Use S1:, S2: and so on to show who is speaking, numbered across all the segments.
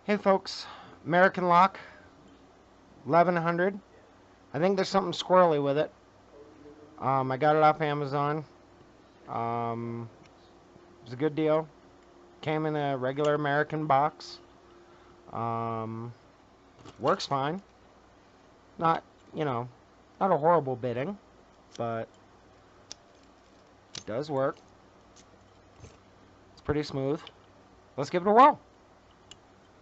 S1: Hey folks, American Lock, 1100. I think there's something squirrely with it. I got it off Amazon. Um, it was a good deal. Came in a regular American box. Um, Works fine. Not, you know, not a horrible bidding, but it does work. It's pretty smooth. Let's give it a whirl.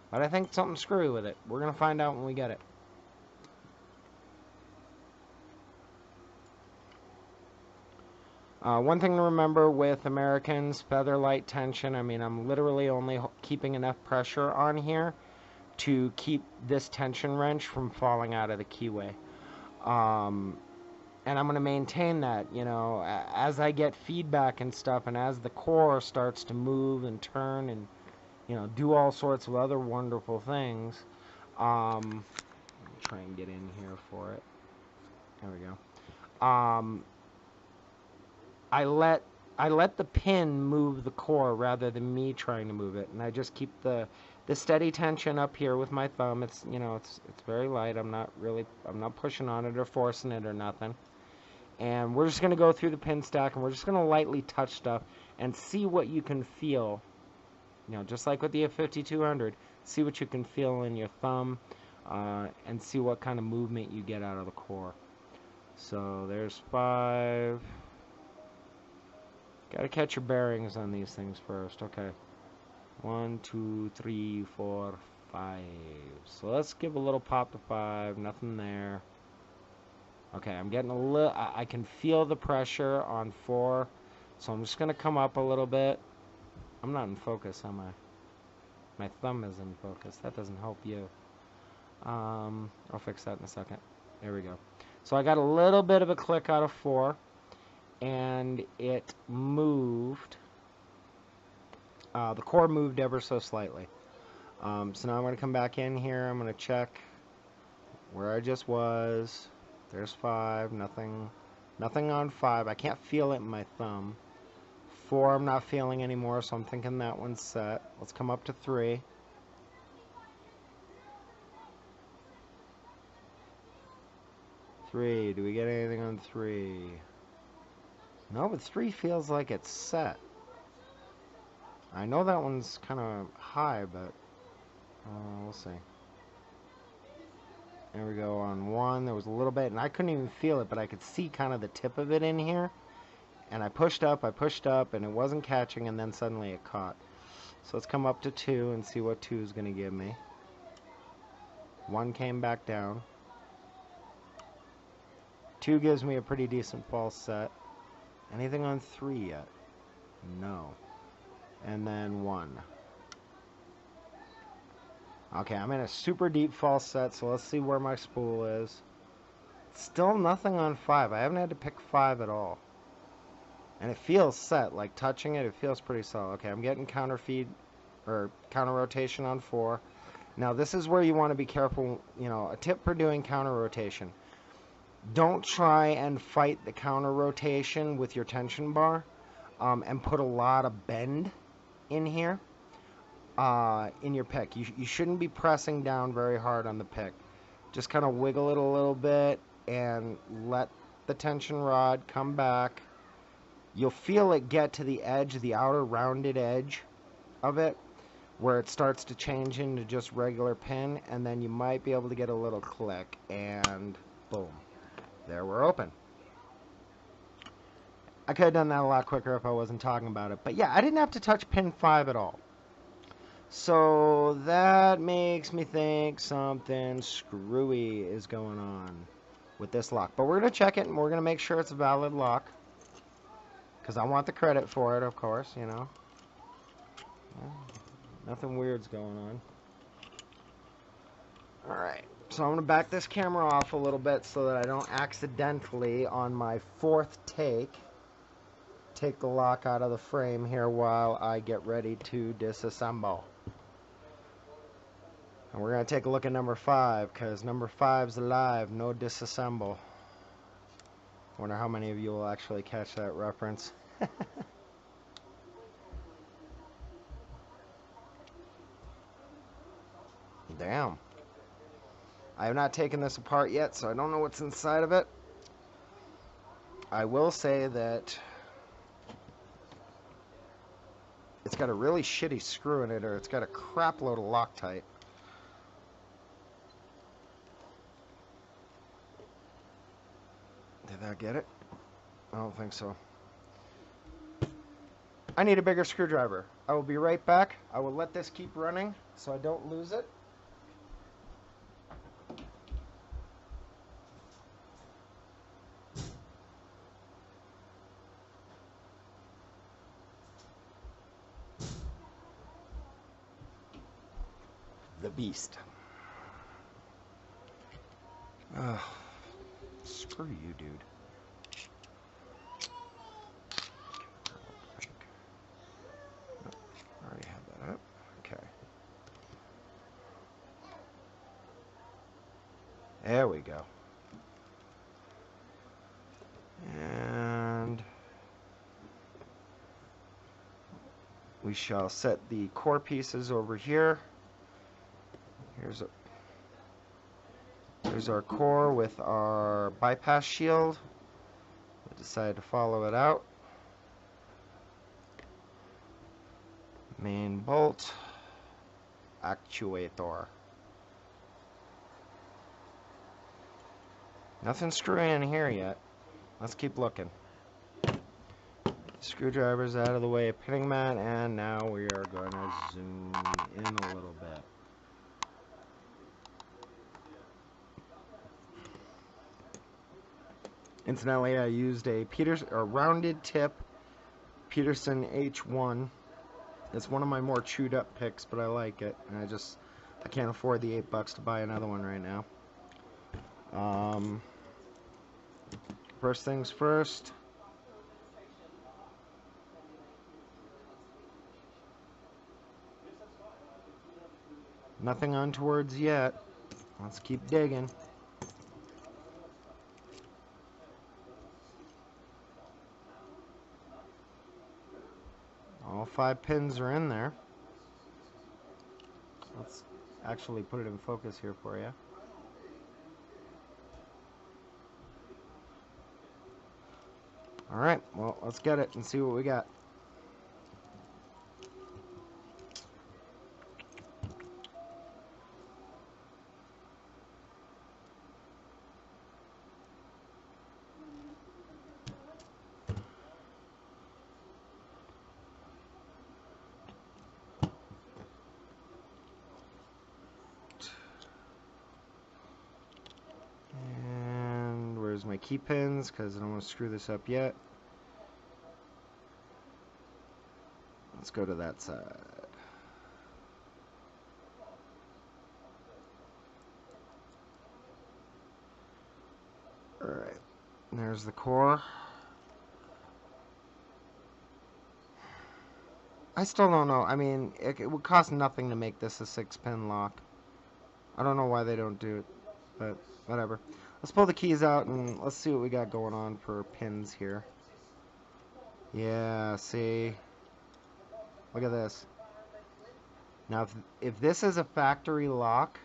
S1: But I think something screwy with it. We're going to find out when we get it. One thing to remember with Americans, feather light tension, I mean, I'm literally only keeping enough pressure on here to keep this tension wrench from falling out of the keyway. And I'm going to maintain that, you know, as I get feedback and stuff, and as the core starts to move and turn and, you know, do all sorts of other wonderful things. Let me try and get in here for it. There we go. I let the pin move the core rather than me trying to move it, and I just keep the steady tension up here with my thumb. It's, you know, it's very light. I'm not pushing on it or forcing it or nothing. And we're just going to go through the pin stack, and we're just going to lightly touch stuff and see what you can feel. You know, just like with the 5200, see what you can feel in your thumb, and see what kind of movement you get out of the core. So there's 5. Gotta catch your bearings on these things first. Okay. 1, 2, 3, 4, 5. So let's give a little pop to 5. Nothing there. Okay, I'm getting a little... I can feel the pressure on 4. So I'm just gonna come up a little bit. I'm not in focus, am I? My thumb is in focus. That doesn't help you. I'll fix that in a second. There we go. So I got a little bit of a click out of 4. And it moved. The core moved ever so slightly. So now I'm going to come back in here. I'm going to check where I just was. There's 5. Nothing on 5. I can't feel it in my thumb. 4 I'm not feeling anymore, so I'm thinking that one's set. Let's come up to 3. Do we get anything on 3? No, but 3 feels like it's set. I know that one's kind of high, but we'll see. There we go on 1. There was a little bit, and I couldn't even feel it, but I could see kind of the tip of it in here. And I pushed up, and it wasn't catching, and then suddenly it caught. So let's come up to 2 and see what 2 is going to give me. 1 came back down. 2 gives me a pretty decent false set. Anything on 3 yet? No. And then 1. Okay, I'm in a super deep false set, so let's see where my spool is. Still nothing on 5. I haven't had to pick 5 at all. And it feels set, like touching it feels pretty solid. Okay, I'm getting counter feed, or counter rotation on 4. Now this is where you want to be careful, you know, a tip for doing counter rotation. Don't try and fight the counter rotation with your tension bar, and put a lot of bend in here, in your pick. You shouldn't be pressing down very hard on the pick. Just kind of wiggle it a little bit and let the tension rod come back. You'll feel it get to the edge, the outer rounded edge of it, where it starts to change into just regular pin, and then you might be able to get a little click, and boom. There, we're open. I could have done that a lot quicker if I wasn't talking about it. But yeah, I didn't have to touch pin 5 at all. So that makes me think something screwy is going on with this lock. But we're going to check it, and we're going to make sure it's a valid lock. Because I want the credit for it, of course, you know. Well, nothing weird's going on. Alright. So I'm going to back this camera off a little bit so that I don't accidentally, on my 4th take the lock out of the frame here while I get ready to disassemble. And we're going to take a look at number 5, because number 5's alive, no disassemble. Wonder how many of you will actually catch that reference. damn. I have not taken this apart yet, so I don't know what's inside of it. I will say that it's got a really shitty screw in it, or it's got a crap load of Loctite. Did that get it? I don't think so. I need a bigger screwdriver. I will be right back. I will let this keep running so I don't lose it. The beast. Ugh. Screw you, dude. I already had that up. Okay. There we go. And we shall set the core pieces over here. Here's our core with our bypass shield. We decided to follow it out. Main bolt. Actuator. Nothing screwing in here yet. Let's keep looking. Screwdriver's out of the way of pinning mat, and now we are going to zoom in a little bit. Incidentally, I used a rounded tip Peterson H1. It's one of my more chewed up picks, but I like it, and I can't afford the $8 to buy another one right now. First things first. Nothing untowards yet. Let's keep digging. All 5 pins are in there. Let's actually put it in focus here for you. Alright, well, let's get it and see what we got. And where's my key pins? Because I don't want to screw this up yet. Let's go to that side. Alright, there's the core. I still don't know. I mean, it would cost nothing to make this a 6-pin lock. I don't know why they don't do it, but whatever. Let's pull the keys out and let's see what we got going on for pins here. Yeah, see? Look at this. Now, if this is a factory lock,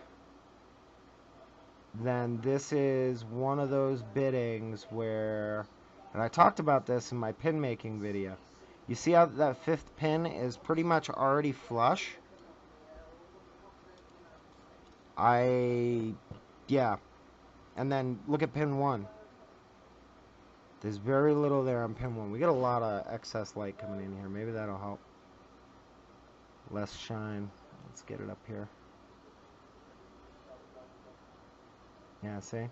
S1: then this is one of those biddings where, and I talked about this in my pin making video. You see how that 5th pin is pretty much already flush? Yeah. And then look at pin 1. There's very little there on pin 1. We get a lot of excess light coming in here. Maybe that'll help. Less shine. Let's get it up here. Yeah, see? I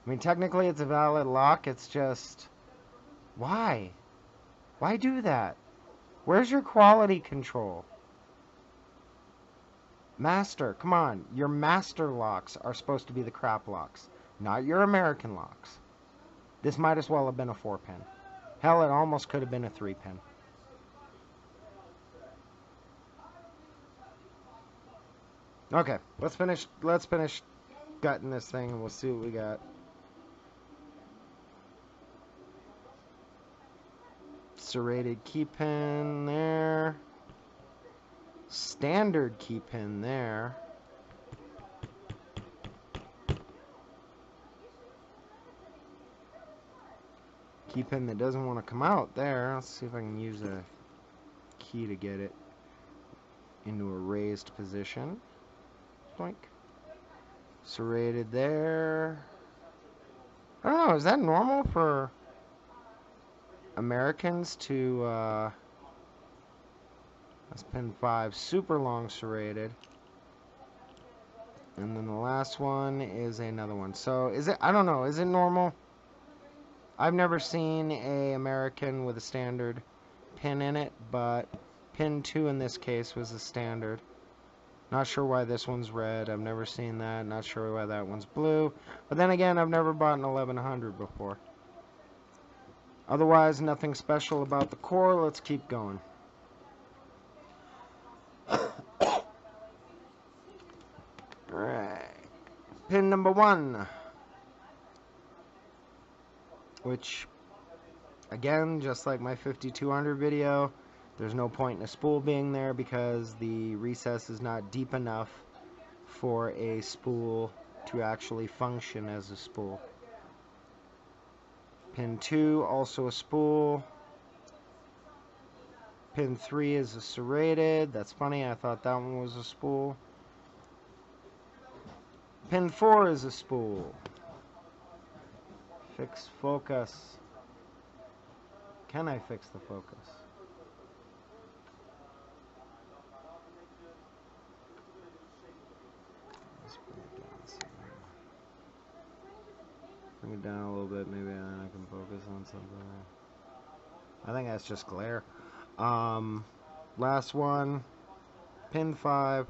S1: mean, technically it's a valid lock. It's just, why? Why do that? Where's your quality control? Master, come on. Your master locks are supposed to be the crap locks, not your American locks. This might as well have been a 4-pin. Hell, it almost could have been a 3-pin. Okay, let's finish gutting this thing and we'll see what we got. Serrated key pin there. Standard key pin there. key pin that doesn't want to come out there. Let's see if I can use a key to get it into a raised position. Boink. Serrated there. I don't know, is that normal for Americans to, that's pin 5, super long serrated. And then the last one is another one. So, is it, I don't know, is it normal? I've never seen a American with a standard pin in it, but pin 2 in this case was a standard. Not sure why this one's red. I've never seen that. Not sure why that one's blue. But then again, I've never bought an 1100 before. Otherwise, nothing special about the core. Let's keep going. Alright. Pin number 1. Which, again, just like my 5200 video, there's no point in a spool being there because the recess is not deep enough for a spool to actually function as a spool. Pin 2, also a spool. Pin 3 is a serrated. That's funny, I thought that one was a spool. Pin 4 is a spool. Fix focus. Can I fix the focus? Let's bring it down a little bit, maybe I can focus on something. I think that's just glare. Last one, pin 5.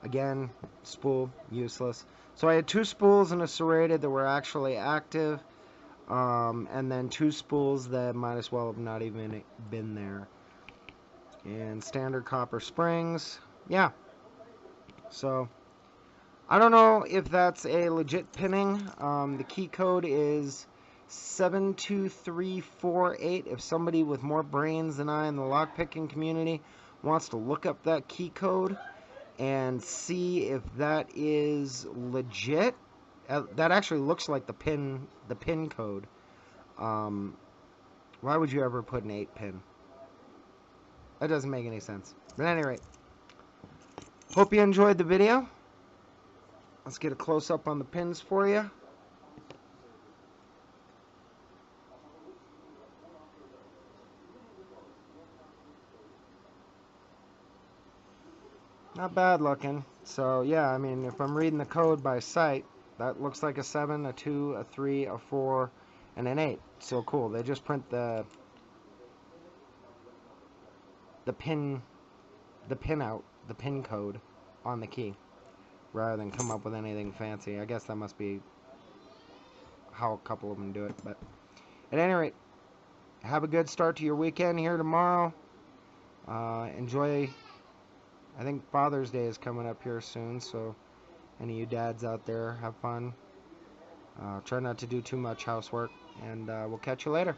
S1: Again, spool, useless. So I had 2 spools and a serrated that were actually active, and then 2 spools that might as well have not even been there. And standard copper springs. Yeah. So, I don't know if that's a legit pinning. The key code is 72348. If somebody with more brains than I in the lockpicking community wants to look up that key code and see if that is legit, that actually looks like the pin code. Why would you ever put an 8 pin? That doesn't make any sense. But at any rate, hope you enjoyed the video. Let's get a close-up on the pins for you. Not bad looking. So yeah, I mean, if I'm reading the code by sight, that looks like a 7, a 2, a 3, a 4, and an 8. So cool. They just print the pin out, the pin code on the key, rather than come up with anything fancy. I guess that must be how a couple of them do it. But at any rate, have a good start to your weekend here tomorrow. Enjoy. I think Father's Day is coming up here soon, so any of you dads out there, have fun. Try not to do too much housework, and we'll catch you later.